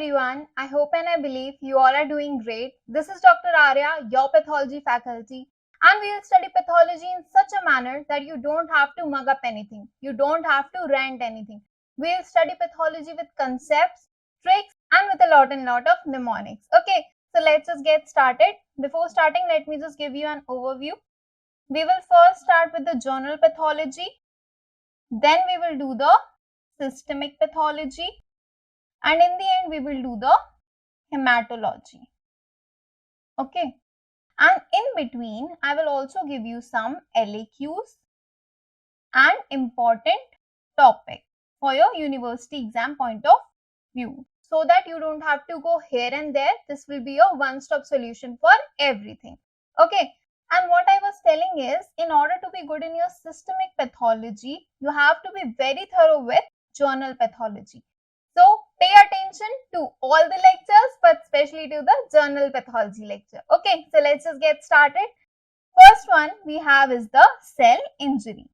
everyone. I hope and I believe you all are doing great. This is Dr. Arya, your pathology faculty, and we will study pathology in such a manner that you don't have to mug up anything. You don't have to rant anything. We will study pathology with concepts, tricks, and with a lot of mnemonics. Okay, so let's just get started. Before starting, let me just give you an overview. We will first start with the general pathology. Then we will do the systemic pathology. And in the end, we will do the hematology. Okay. And in between, I will also give you some LAQs and important topic for your university exam point of view, so that you don't have to go here and there. This will be a one-stop solution for everything. Okay. And what I was telling is, in order to be good in your systemic pathology, you have to be very thorough with general pathology. So pay attention to all the lectures, but especially to the general pathology lecture. Okay, so let's just get started. First one we have is the cell injury.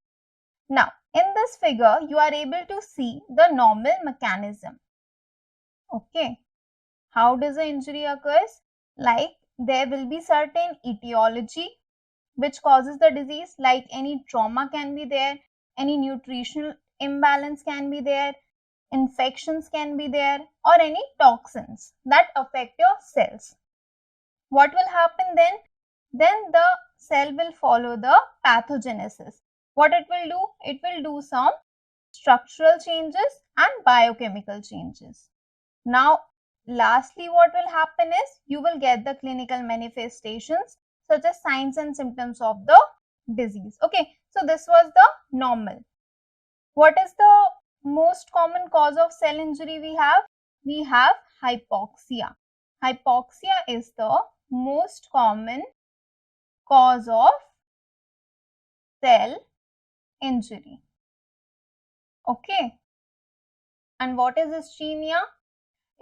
Now, in this figure, you are able to see the normal mechanism. Okay, how does the injury occurs? Like, there will be certain etiology which causes the disease, like any trauma can be there, any nutritional imbalance can be there, infections can be there, or any toxins that affect your cells. What will happen then? Then the cell will follow the pathogenesis. What it will do? It will do some structural changes and biochemical changes. Now, lastly, what will happen is you will get the clinical manifestations such as signs and symptoms of the disease. Okay, so this was the normal. What is the most common cause of cell injury we have? We have hypoxia. Hypoxia is the most common cause of cell injury. Okay. And what is ischemia?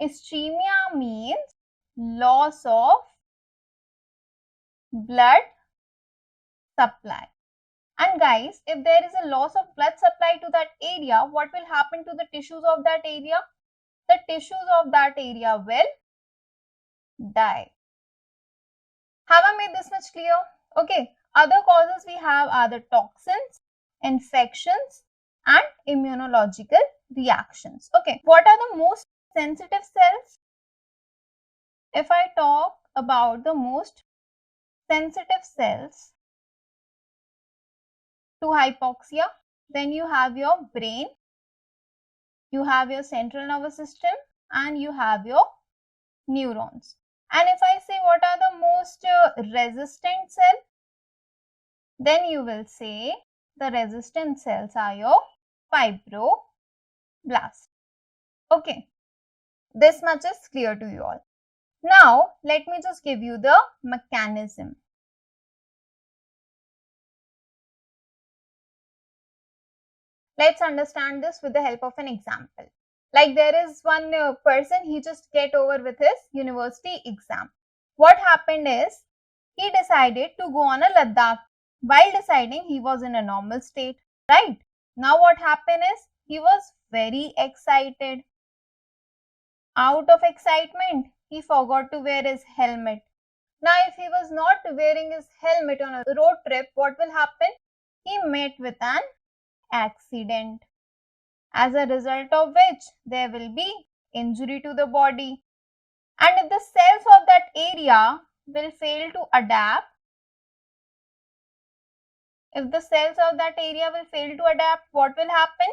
Ischemia means loss of blood supply. And guys, if there is a loss of blood supply to that area, what will happen to the tissues of that area? The tissues of that area will die. Have I made this much clear? Okay. Other causes we have are the toxins, infections, and immunological reactions. Okay. What are the most sensitive cells? If I talk about the most sensitive cells to hypoxia, then you have your brain, you have your central nervous system, and you have your neurons. And if I say what are the most resistant cells, then you will say the resistant cells are your fibroblasts. Okay, this much is clear to you all. Now, let me just give you the mechanism. Let's understand this with the help of an example. Like, there is one person, he just get over with his university exam. What happened is, he decided to go on a Ladakh. While deciding, he was in a normal state, right? Now what happened is, he was very excited. Out of excitement, he forgot to wear his helmet. Now, if he was not wearing his helmet on a road trip, what will happen? He met with an accident, as a result of which there will be injury to the body. And if the cells of that area will fail to adapt, what will happen?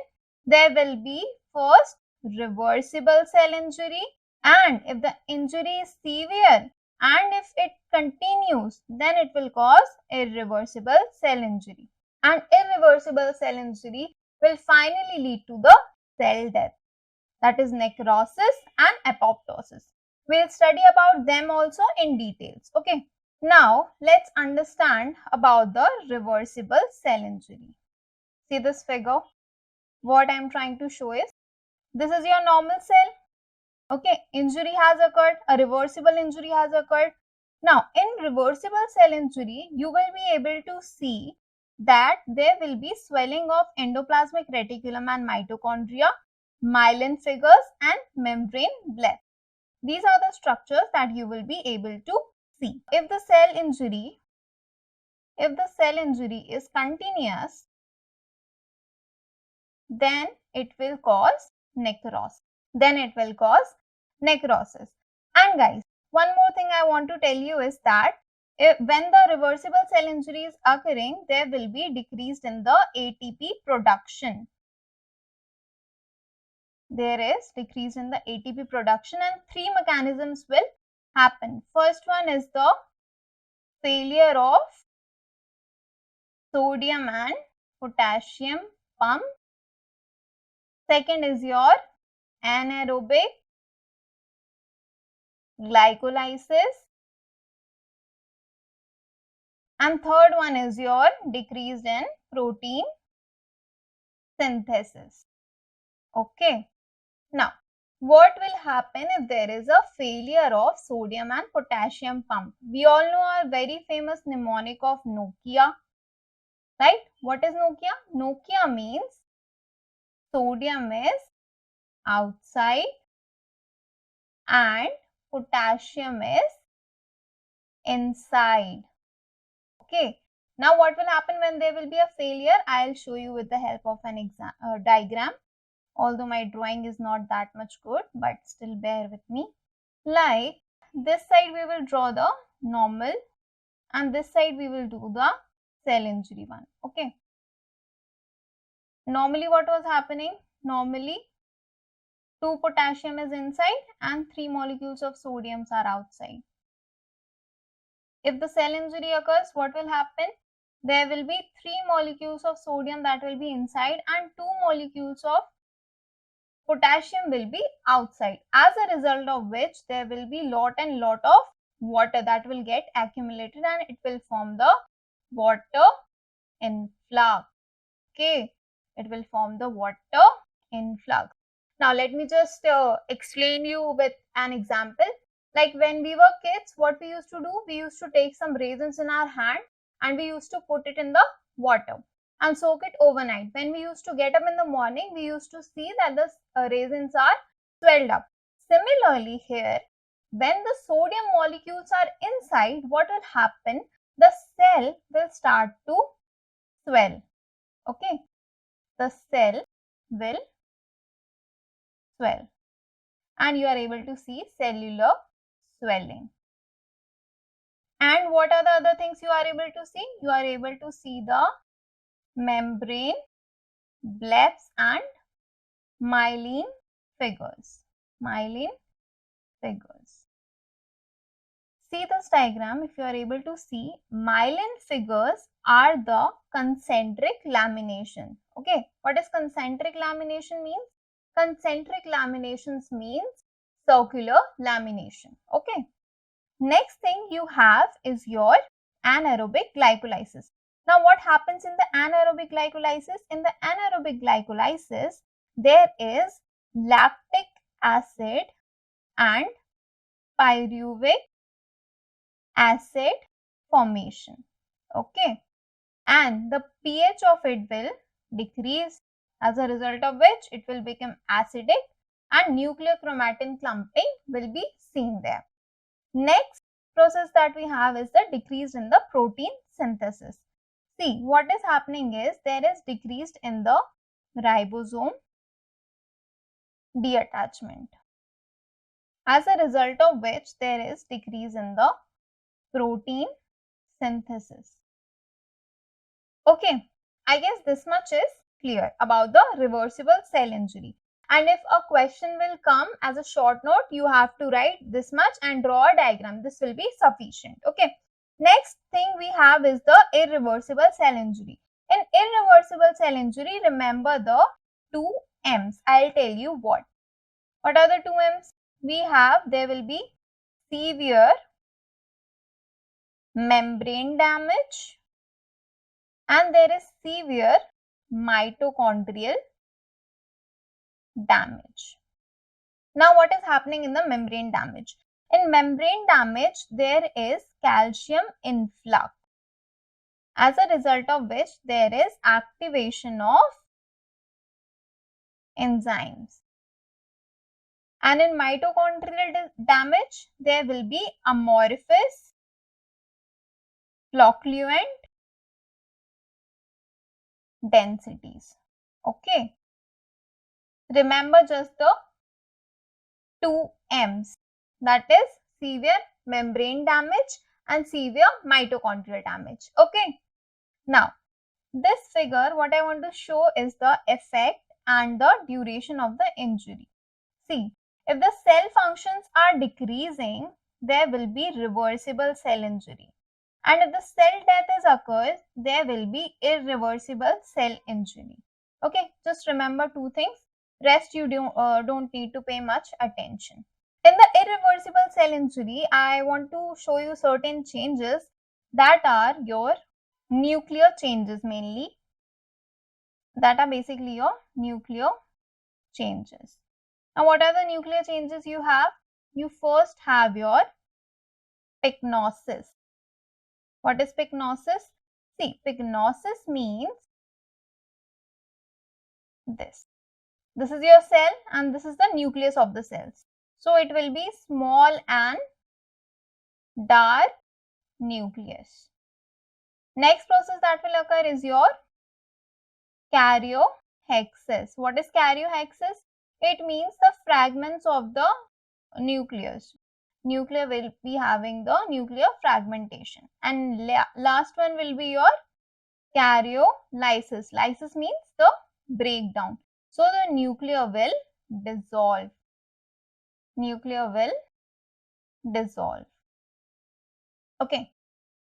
There will be first reversible cell injury, and if the injury is severe and if it continues, then it will cause irreversible cell injury. And irreversible cell injury will finally lead to the cell death, that is necrosis and apoptosis. We'll study about them also in details. Okay. Now, let's understand about the reversible cell injury. See this figure? What I'm trying to show is, this is your normal cell. Okay, injury has occurred, a reversible injury has occurred. Now, in reversible cell injury, you will be able to see that there will be swelling of endoplasmic reticulum and mitochondria, myelin figures, and membrane breadth. These are the structures that you will be able to see. If the cell injury is continuous, then it will cause necrosis. And guys, one more thing I want to tell you is that when the reversible cell injury is occurring, there will be decrease in the ATP production. There is decrease in the ATP production, and three mechanisms will happen. First one is the failure of sodium and potassium pump. Second is your anaerobic glycolysis. And third one is your decrease in protein synthesis. Okay. Now, what will happen if there is a failure of sodium and potassium pump? We all know our very famous mnemonic of Nokia, right? What is Nokia? Nokia means sodium is outside and potassium is inside. Okay. Now, what will happen when there will be a failure? I'll show you with the help of an diagram. Although my drawing is not that much good, but still bear with me. Like this side we will draw the normal and this side we will do the cell injury one. Okay. Normally what was happening? Normally 2 potassium is inside and 3 molecules of sodium are outside. If the cell injury occurs, what will happen? There will be 3 molecules of sodium that will be inside and 2 molecules of potassium will be outside, as a result of which there will be lot of water that will get accumulated and it will form the water influx. Okay, it will form the water influx. Now let me just explain you with an example. Like when we were kids, what we used to do? We used to take some raisins in our hand and we used to put it in the water and soak it overnight. When we used to get up in the morning, we used to see that the raisins are swelled up. Similarly here, when the sodium molecules are inside, what will happen? The cell will start to swell. Okay, the cell will swell and you are able to see cellular swelling. And what are the other things you are able to see? You are able to see the membrane, blephs and myelin figures. See this diagram. If you are able to see, myelin figures are the concentric lamination. Okay, what is concentric lamination means? Concentric laminations means circular lamination. Okay. Next thing you have is your anaerobic glycolysis. Now, what happens in the anaerobic glycolysis? In the anaerobic glycolysis, there is lactic acid and pyruvic acid formation. Okay. And the pH of it will decrease, as a result of which it will become acidic and nuclear chromatin clumping will be seen there. Next process that we have is the decrease in the protein synthesis. See, what is happening is there is decreased in the ribosome detachment, as a result of which there is decrease in the protein synthesis. Okay, I guess this much is clear about the reversible cell injury. And if a question will come as a short note, you have to write this much and draw a diagram. This will be sufficient. Okay. Next thing we have is the irreversible cell injury. In irreversible cell injury, remember the 2 M's. I'll tell you what. What are the 2 M's? We have, there will be severe membrane damage and there is severe mitochondrial damage. Now, what is happening in the membrane damage? In membrane damage, there is calcium influx, as a result of which there is activation of enzymes. And in mitochondrial damage, there will be amorphous, flocculent densities. Okay. Remember just the two M's, that is severe membrane damage and severe mitochondrial damage. Okay. Now, this figure, what I want to show is the effect and the duration of the injury. See, if the cell functions are decreasing, there will be reversible cell injury. And if the cell death is occurs, there will be irreversible cell injury. Okay, just remember two things. Rest you don't need to pay much attention. In the irreversible cell injury, I want to show you certain changes that are your nuclear changes mainly. That are basically your nuclear changes. Now, what are the nuclear changes you have? You first have your pycnosis. What is pycnosis? See, pycnosis means this. This is your cell and this is the nucleus of the cells. So, it will be small and dark nucleus. Next process that will occur is your karyohexis. What is karyohexis? It means the fragments of the nucleus. Nucleus will be having the nuclear fragmentation. And last one will be your karyolysis. Lysis means the breakdown. So, the nucleus will dissolve. Nucleus will dissolve. Okay.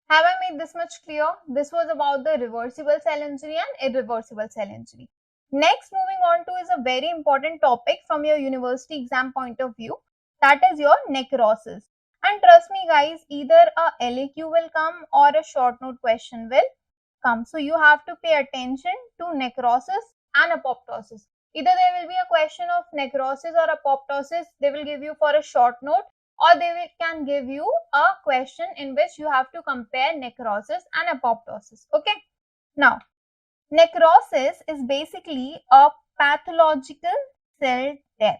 Have I made this much clear? This was about the reversible cell injury and irreversible cell injury. Next, moving on to is a very important topic from your university exam point of view. That is your necrosis. And trust me guys, either a LAQ will come or a short note question will come. So, you have to pay attention to necrosis and apoptosis. Either there will be a question of necrosis or apoptosis, they will give you for a short note, or they can give you a question in which you have to compare necrosis and apoptosis. Okay. Now, necrosis is basically a pathological cell death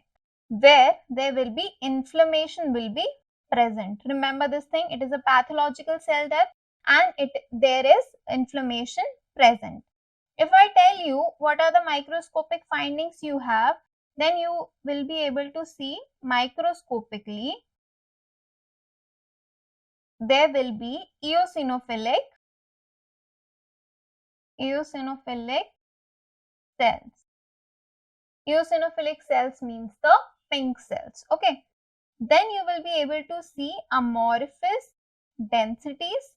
where there will be inflammation will be present. Remember this thing, it is a pathological cell death and there is inflammation present. If I tell you what are the microscopic findings you have, then you will be able to see microscopically there will be eosinophilic cells. Eosinophilic cells means the pink cells. Okay. Then you will be able to see amorphous densities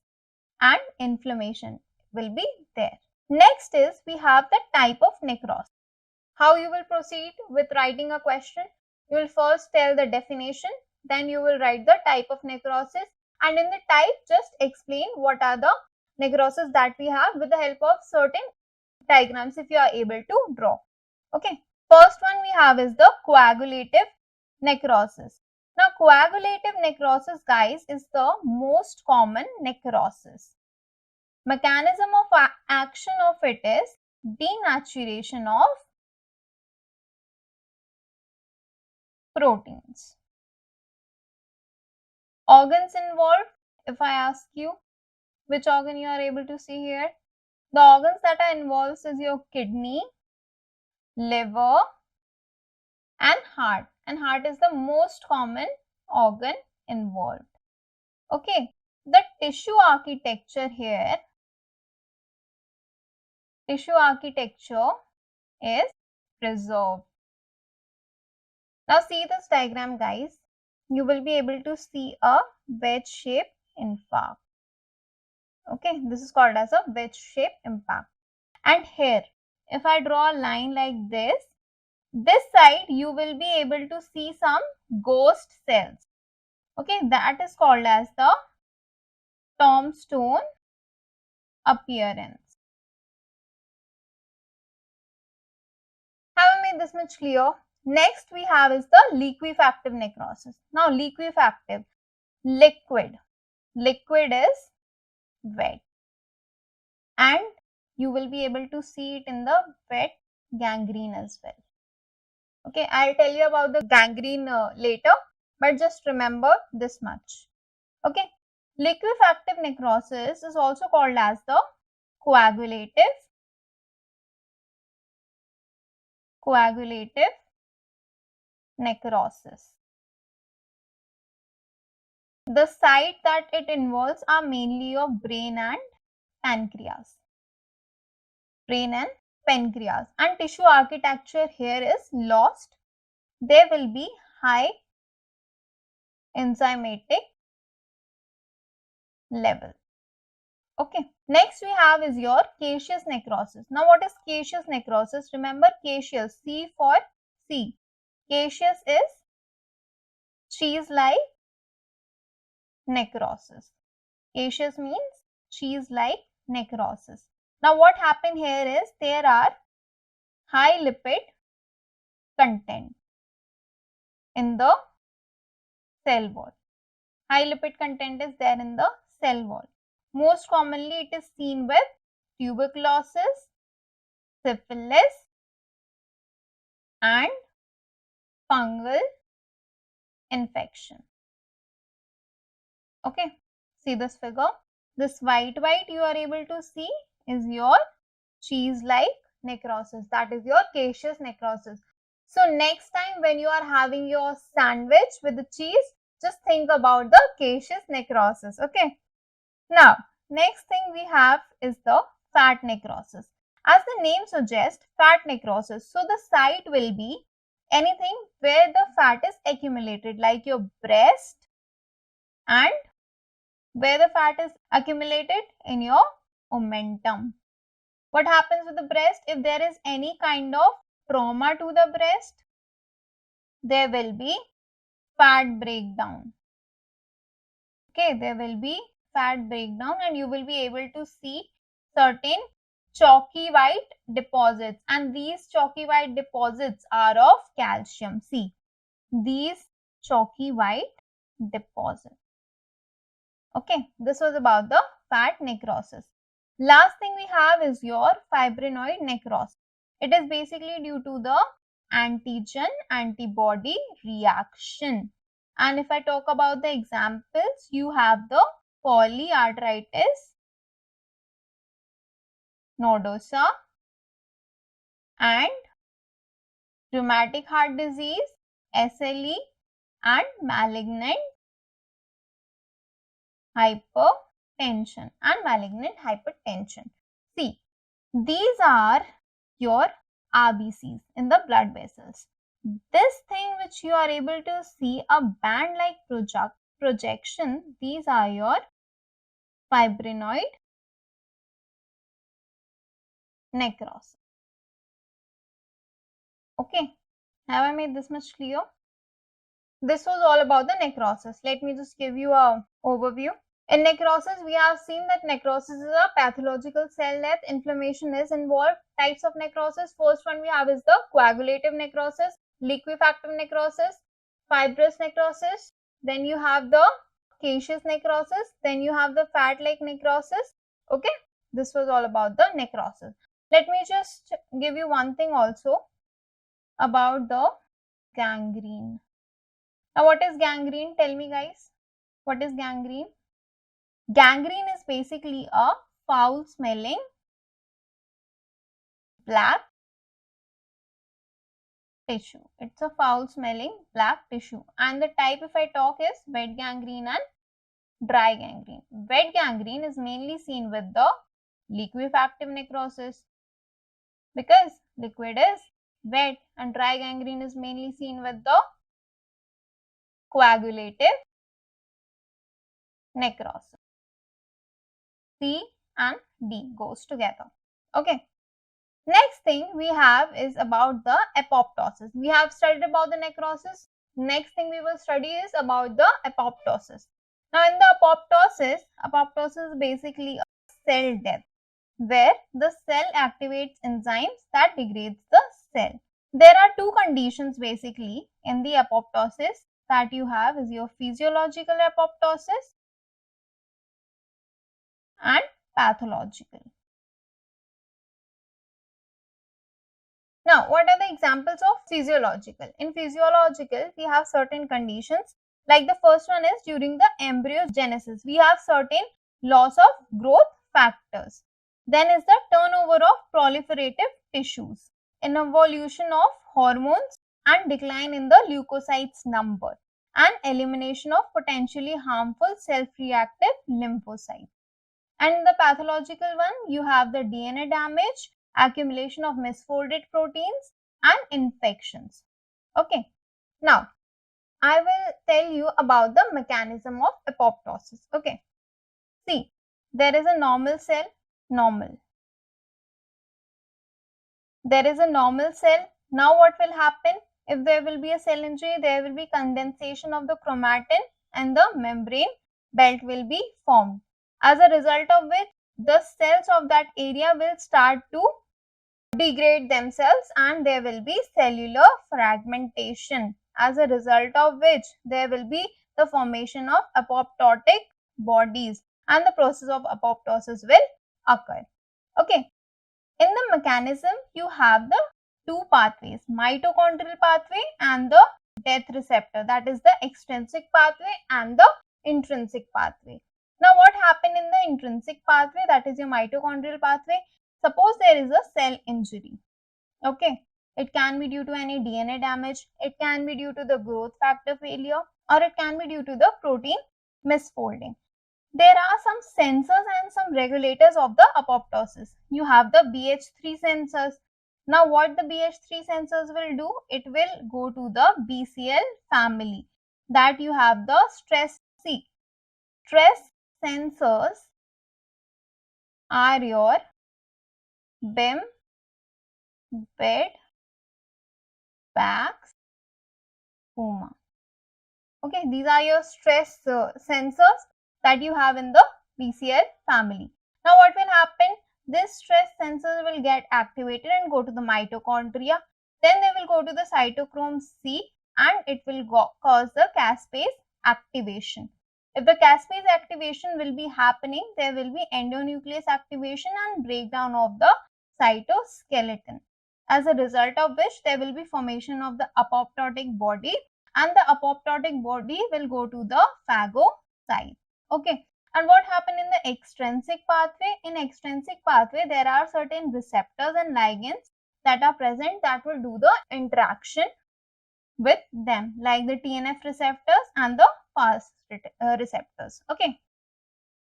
and inflammation will be there. Next is we have the type of necrosis. How you will proceed with writing a question? You will first tell the definition, then you will write the type of necrosis, and in the type just explain what are the necrosis that we have with the help of certain diagrams if you are able to draw. Okay. First one we have is the coagulative necrosis. Now, coagulative necrosis guys is the most common necrosis. Mechanism of action of it is denaturation of proteins. Organs involved, if I ask you which organ you are able to see here, the organs that are involved is your kidney, liver and heart. And heart is the most common organ involved. Okay, the tissue architecture here, is preserved. Now see this diagram guys, you will be able to see a wedge-shaped infarct. Okay, this is called as a wedge-shaped infarct. And here, if I draw a line like this side you will be able to see some ghost cells. Okay, that is called as the tombstone appearance. Have I made this much clear? Next we have is the liquefactive necrosis. Now liquefactive, liquid is wet and you will be able to see it in the wet gangrene as well. Okay, I'll tell you about the gangrene later, but just remember this much. Okay, liquefactive necrosis is also called as the coagulative necrosis. The site that it involves are mainly your brain and pancreas. And tissue architecture here is lost. There will be high enzymatic level. Okay, next we have is your caseous necrosis. Now what is caseous necrosis? Remember caseous, C for C. Caseous is cheese-like necrosis. Caseous means cheese-like necrosis. Now what happened here is there are high lipid content in the cell wall. High lipid content is there in the cell wall. Most commonly it is seen with tuberculosis, syphilis and fungal infection. Okay, see this figure. This white you are able to see is your cheese-like necrosis. That is your caseous necrosis. So next time when you are having your sandwich with the cheese, just think about the caseous necrosis. Okay. Now, next thing we have is the fat necrosis. As the name suggests, fat necrosis. So the site will be anything where the fat is accumulated, like your breast, and where the fat is accumulated in your omentum. What happens with the breast? If there is any kind of trauma to the breast, there will be fat breakdown. Okay, there will be fat breakdown and you will be able to see certain chalky white deposits, and these chalky white deposits are of calcium. See, these chalky white deposits. Okay, this was about the fat necrosis. Last thing we have is your fibrinoid necrosis. It is basically due to the antigen-antibody reaction. And if I talk about the examples, you have the polyarteritis nodosa and rheumatic heart disease, SLE, and malignant hypertension See, these are your RBCs in the blood vessels. This thing which you are able to see, a band-like projection, these are your fibrinoid necrosis. Okay, have I made this much clear? This was all about the necrosis. Let me just give you an overview. In necrosis, we have seen that necrosis is a pathological cell death. Inflammation is involved. Types of necrosis. First one we have is the coagulative necrosis, liquefactive necrosis, fibrous necrosis. Then you have the caseous necrosis. Then you have the fat-like necrosis. Okay, this was all about the necrosis. Let me just give you one thing also about the gangrene. Now, what is gangrene? Tell me, guys. What is gangrene? Gangrene is basically a foul-smelling black tissue. It's a foul-smelling black tissue. And the type, if I talk, is wet gangrene and dry gangrene. Wet gangrene is mainly seen with the liquefactive necrosis because liquid is wet, and dry gangrene is mainly seen with the coagulative necrosis. C and D goes together. Okay. Next thing we have is about the apoptosis. We have studied about the necrosis. Next thing we will study is about the apoptosis. Now in the apoptosis is basically a cell death where the cell activates enzymes that degrades the cell. There are two conditions basically in the apoptosis that you have is your physiological apoptosis and pathological. Now, what are the examples of physiological? In physiological, we have certain conditions. Like the first one is during the embryogenesis, we have certain loss of growth factors. Then is the turnover of proliferative tissues, an evolution of hormones and decline in the leukocytes number, and elimination of potentially harmful self-reactive lymphocytes. And in the pathological one, you have the DNA damage, accumulation of misfolded proteins, and infections. Okay. Now, I will tell you about the mechanism of apoptosis. Okay. See, there is a normal cell, normal. There is a normal cell. Now what will happen? If there will be a cell injury, there will be condensation of the chromatin and the membrane belt will be formed. As a result of which, the cells of that area will start to degrade themselves and there will be cellular fragmentation, as a result of which there will be the formation of apoptotic bodies and the process of apoptosis will occur. Okay. In the mechanism, you have the two pathways, mitochondrial pathway and the death receptor, that is the extrinsic pathway and the intrinsic pathway. Now, what happened in the intrinsic pathway, that is your mitochondrial pathway? Suppose there is a cell injury. Okay, it can be due to any DNA damage, it can be due to the growth factor failure, or it can be due to the protein misfolding. There are some sensors and some regulators of the apoptosis. You have the BH3 sensors. Now, what the BH3 sensors will do? It will go to the BCL family. That you have the stress sensors are your BIM, bed, backs, HOMA. Okay, these are your stress sensors that you have in the BCL family. Now, what will happen? This stress sensor will get activated and go to the mitochondria. Then they will go to the cytochrome C and it will cause the caspase activation. If the caspase activation will be happening, there will be endonuclease activation and breakdown of the cytoskeleton. As a result of which, there will be formation of the apoptotic body and the apoptotic body will go to the phagocyte. Okay. And what happened in the extrinsic pathway? In extrinsic pathway, there are certain receptors and ligands that are present that will do the interaction with them, like the TNF receptors and the FAST receptors. Okay.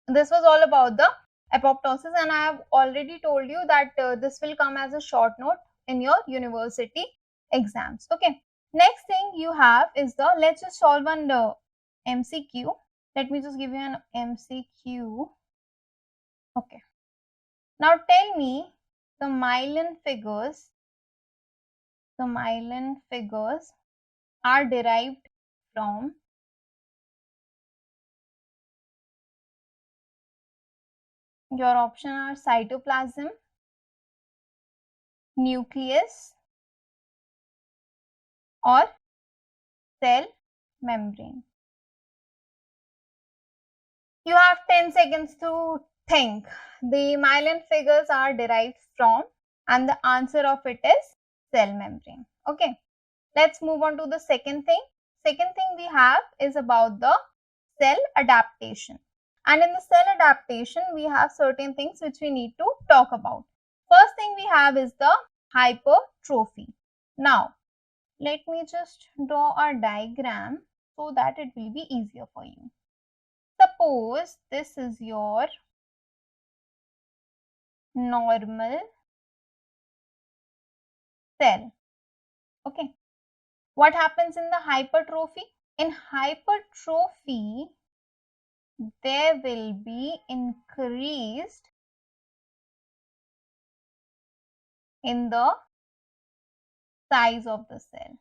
This was all about the apoptosis and I have already told you that this will come as a short note in your university exams. Okay. Next thing you have is the, let's just solve one MCQ. Let me just give you an MCQ. Okay. Now tell me the myelin figures. The myelin figures are derived from your option are cytoplasm, nucleus, or cell membrane. You have 10 seconds to think. The myelin figures are derived from and the answer of it is cell membrane. Okay. Let's move on to the second thing. Second thing we have is about the cell adaptation. And in the cell adaptation, we have certain things which we need to talk about. First thing we have is the hypertrophy. Now, let me just draw a diagram so that it will be easier for you. Suppose this is your normal cell. Okay. What happens in the hypertrophy? In hypertrophy, there will be increased in the size of the cell.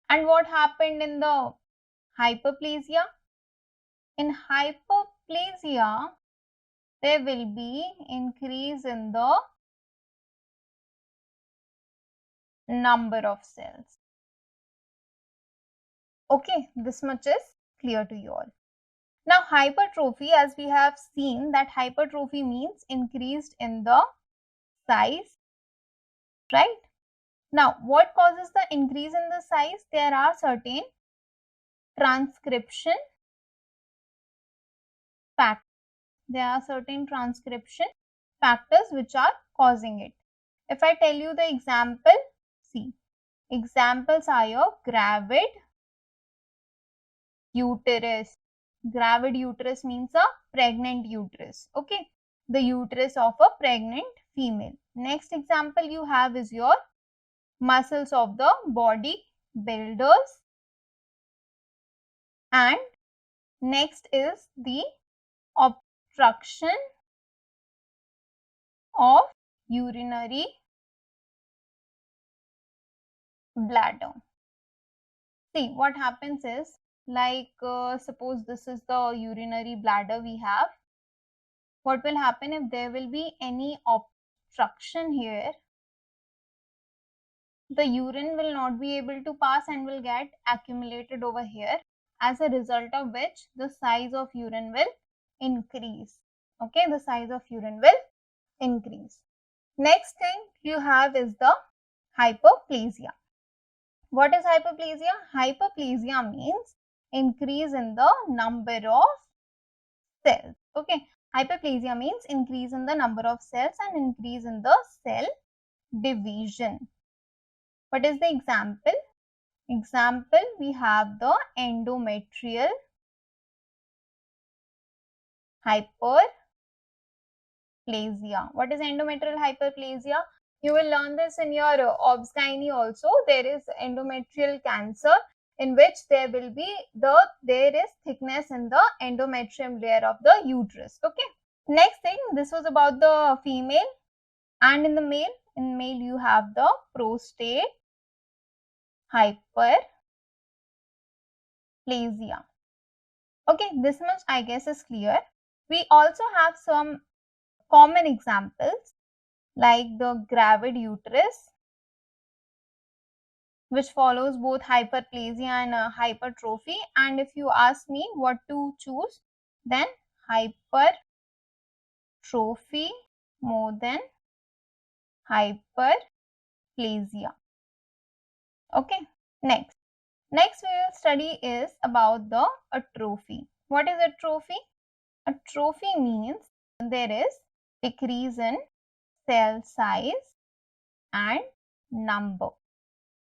And what happened in the hyperplasia? In hyperplasia, there will be increase in the number of cells. Okay, this much is clear to you all. Now, hypertrophy, as we have seen that hypertrophy means increased in the size, right? Now, what causes the increase in the size? There are certain transcription factors. There are certain transcription factors which are causing it. If I tell you the example, see, examples are your gravid uterus. Gravid uterus means a pregnant uterus. Okay, the uterus of a pregnant female. Next example you have is your muscles of the body builders, and next is the obstruction of urinary bladder. See, what happens is, like suppose this is the urinary bladder we have. What will happen if there will be any obstruction here? The urine will not be able to pass and will get accumulated over here, as a result of which the size of urine will increase. Okay, the size of urine will increase. Next thing you have is the hyperplasia. What is hyperplasia? Hyperplasia means increase in the number of cells. Okay, hyperplasia means increase in the number of cells and increase in the cell division. What is the example? Example, we have the endometrial hyperplasia. What is endometrial hyperplasia? You will learn this in your obs-gynae also. There is endometrial cancer in which there will be there is thickness in the endometrium layer of the uterus. Okay. Next thing, this was about the female, and in the male. In male you have the prostate hyperplasia. Okay, this much I guess is clear. We also have some common examples like the gravid uterus, which follows both hyperplasia and hypertrophy. And if you ask me what to choose, then hypertrophy more than hyperplasia. Okay, next we will study is about the atrophy. What is atrophy? Atrophy means there is decrease in cell size and number.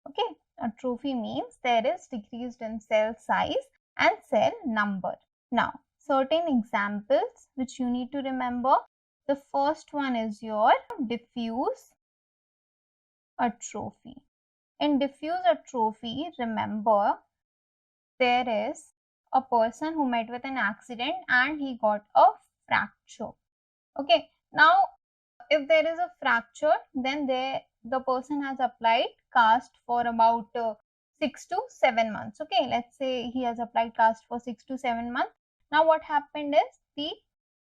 Okay, atrophy means there is decreased in cell size and cell number. Now, certain examples which you need to remember. The first one is your diffuse atrophy. In diffuse atrophy, remember, there is a person who met with an accident and he got a fracture. Okay, now if there is a fracture, then the person has applied cast for about 6 to 7 months. Okay, let's say he has applied cast for 6 to 7 months. Now what happened is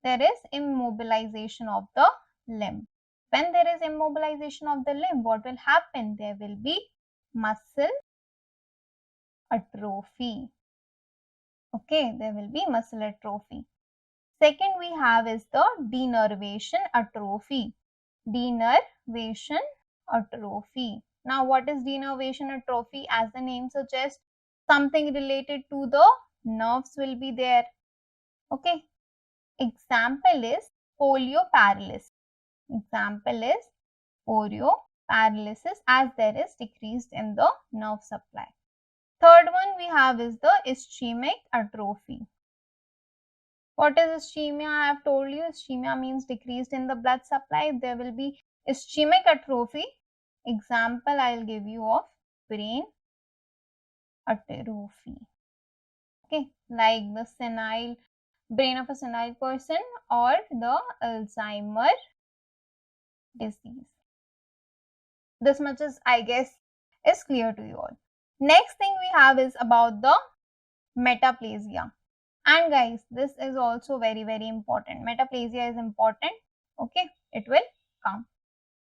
there is immobilization of the limb. When there is immobilization of the limb, what will happen? There will be muscle atrophy. Okay, there will be muscle atrophy. Second we have is the denervation atrophy. Denervation atrophy. Now what is denervation atrophy? As the name suggests, something related to the nerves will be there. Okay. Example is polio paralysis. Example is polio paralysis, as there is decreased in the nerve supply. Third one we have is the ischemic atrophy. What is ischemia? I have told you ischemia means decreased in the blood supply. There will be ischemic atrophy. Example I will give you of brain atrophy. Okay, like the senile brain of a senile person or the Alzheimer's disease. This much is, I guess, is clear to you all. Next thing we have is about the metaplasia. And guys, this is also very, very important. Metaplasia is important. Okay, it will come.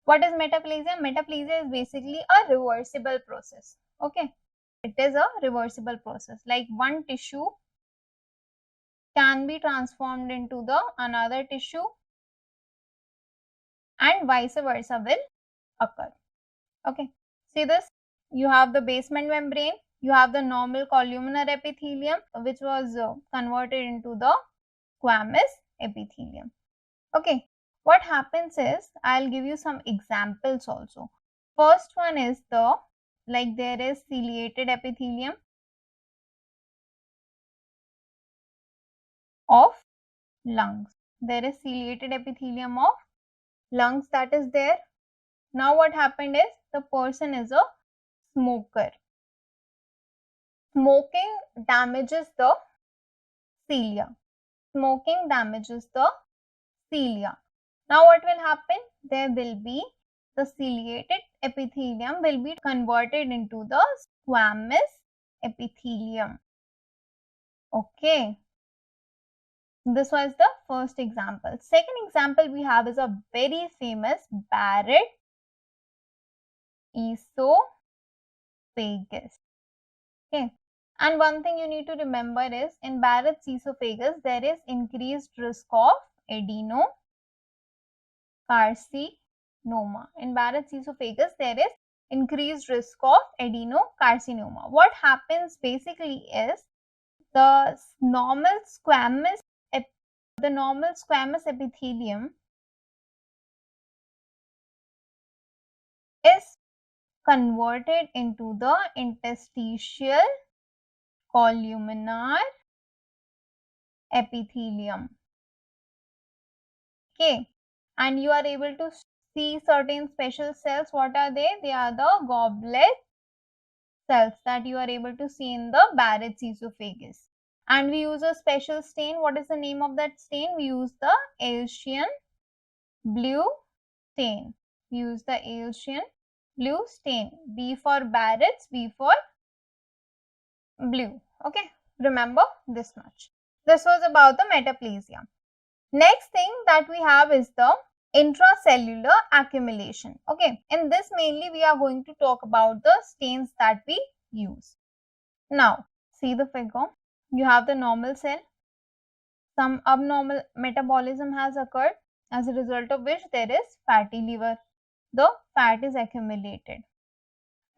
What is metaplasia? Metaplasia is basically a reversible process. Okay, it is a reversible process. Like one tissue can be transformed into the another tissue and vice versa will occur. Okay, See this? You have the basement membrane, you have the normal columnar epithelium, which was converted into the squamous epithelium. Okay, what happens is, I'll give you some examples also. First one is there is ciliated epithelium of lungs. There is ciliated epithelium of lungs that is there. Now what happened is, the person is a smoker. Smoking damages the cilia. Smoking damages the cilia. Now what will happen? There will be the ciliated epithelium will be converted into the squamous epithelium. Okay. This was the first example. Second example we have is a very famous Barrett esophagus. Okay. And one thing you need to remember is, in Barrett's esophagus, there is increased risk of adenocarcinoma. In Barrett's esophagus, there is increased risk of adenocarcinoma. What happens basically is, the normal squamous epithelium is converted into the interstitial columnar epithelium. Okay, and you are able to see certain special cells. What are they? They are the goblet cells that you are able to see in the Barrett's esophagus. And we use a special stain. What is the name of that stain? We use the Aleutian blue stain. We use the Aleutian blue stain. B for Barrett's, B for blue. Okay, remember this much. This was about the metaplasia. Next thing that we have is the intracellular accumulation. Okay, in this mainly we are going to talk about the stains that we use. Now, see the figure. You have the normal cell. Some abnormal metabolism has occurred, as a result of which there is fatty liver. The fat is accumulated.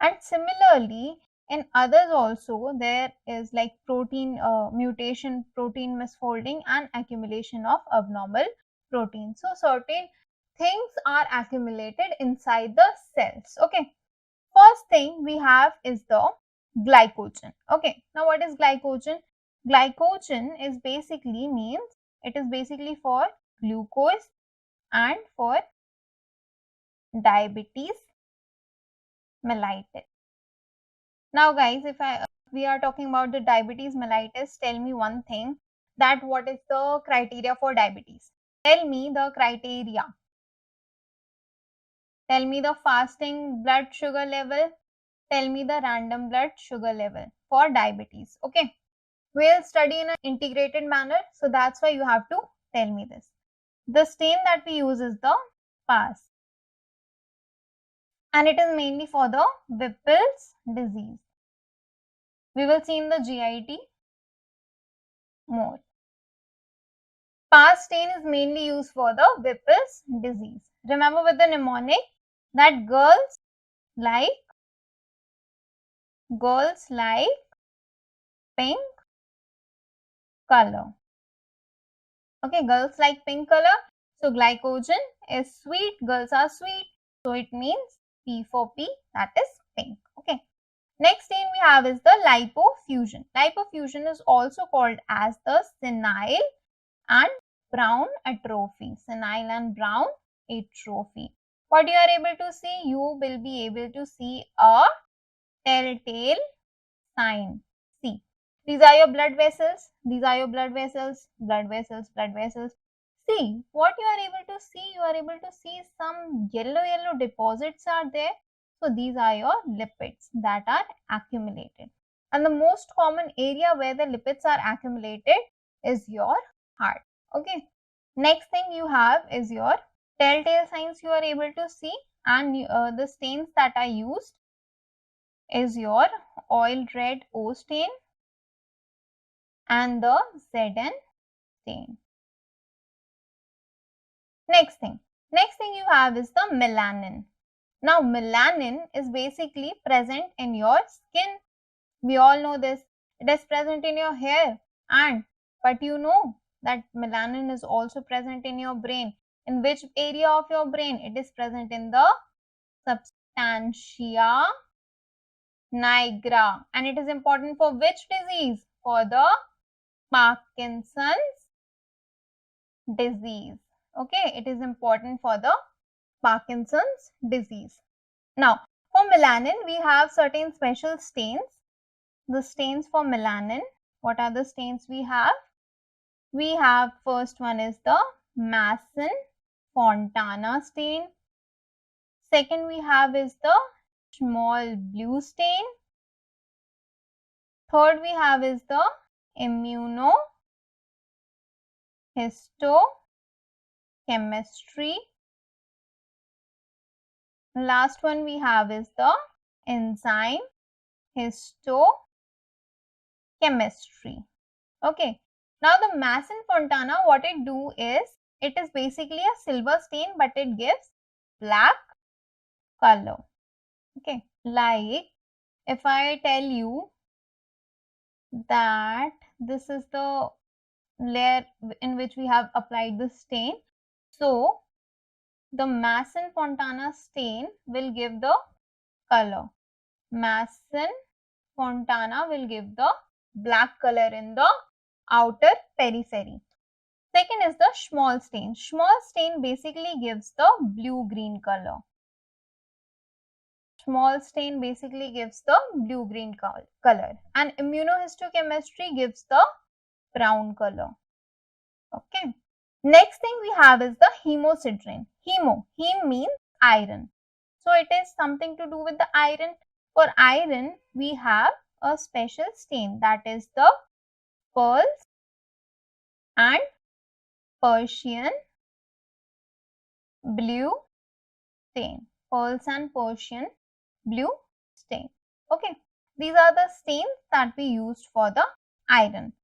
And similarly, in others also, there is like protein mutation, protein misfolding and accumulation of abnormal protein. So, certain things are accumulated inside the cells. Okay. First thing we have is the glycogen. Okay. Now, what is glycogen? Glycogen is basically for glucose and for diabetes mellitus. Now guys, if we are talking about the diabetes mellitus, tell me one thing, that what is the criteria for diabetes? Tell me the criteria. Tell me the fasting blood sugar level. Tell me the random blood sugar level for diabetes. Okay. We'll study in an integrated manner. So that's why you have to tell me this. The stain that we use is the PAS. And it is mainly for the Whipple's disease. We will see in the GIT more. PAS stain is mainly used for the Whipple's disease. Remember with the mnemonic that girls like pink color. Okay, girls like pink color. So glycogen is sweet. Girls are sweet. So it means P for P, that is pink. Okay. Next stain we have is the lipofuscin. Lipofuscin is also called as the senile and brown atrophy. Senile and brown atrophy. What you are able to see? You will be able to see a telltale sign. See, these are your blood vessels. These are your blood vessels. Blood vessels. Blood vessels. See, what you are able to see? You are able to see some yellow deposits are there. So these are your lipids that are accumulated. And the most common area where the lipids are accumulated is your heart. Okay. Next thing you have is your telltale signs you are able to see, and the stains that are used is your oil red O stain and the ZN stain. Next thing you have is the melanin. Now melanin is basically present in your skin. We all know this. It is present in your hair, but you know that melanin is also present in your brain. In which area of your brain? It is present in the substantia nigra, and it is important for which disease? For the Parkinson's disease. Okay, it is important for the Parkinson's disease. Now, for melanin, we have certain special stains. The stains for melanin, what are the stains we have? We have, first one is the Masson-Fontana stain. Second we have is the small blue stain. Third we have is the immunohistochemistry. Last one we have is the enzyme histochemistry. Okay. Now the Masson-Fontana, what it do is, it is basically a silver stain, but it gives black color. Okay. Like if I tell you that this is the layer in which we have applied the stain. So the Masson-Fontana stain will give the color. Masson-Fontana will give the black color in the outer periphery. Second is the small stain. Small stain basically gives the blue-green color. Small stain basically gives the blue-green color, and immunohistochemistry gives the brown color. Okay. Next thing we have is the hemosiderin. Heme means iron. So it is something to do with the iron. For iron, we have a special stain, that is the pearls and Persian blue stain. Pearls and Persian blue stain. Okay. These are the stains that we used for the iron.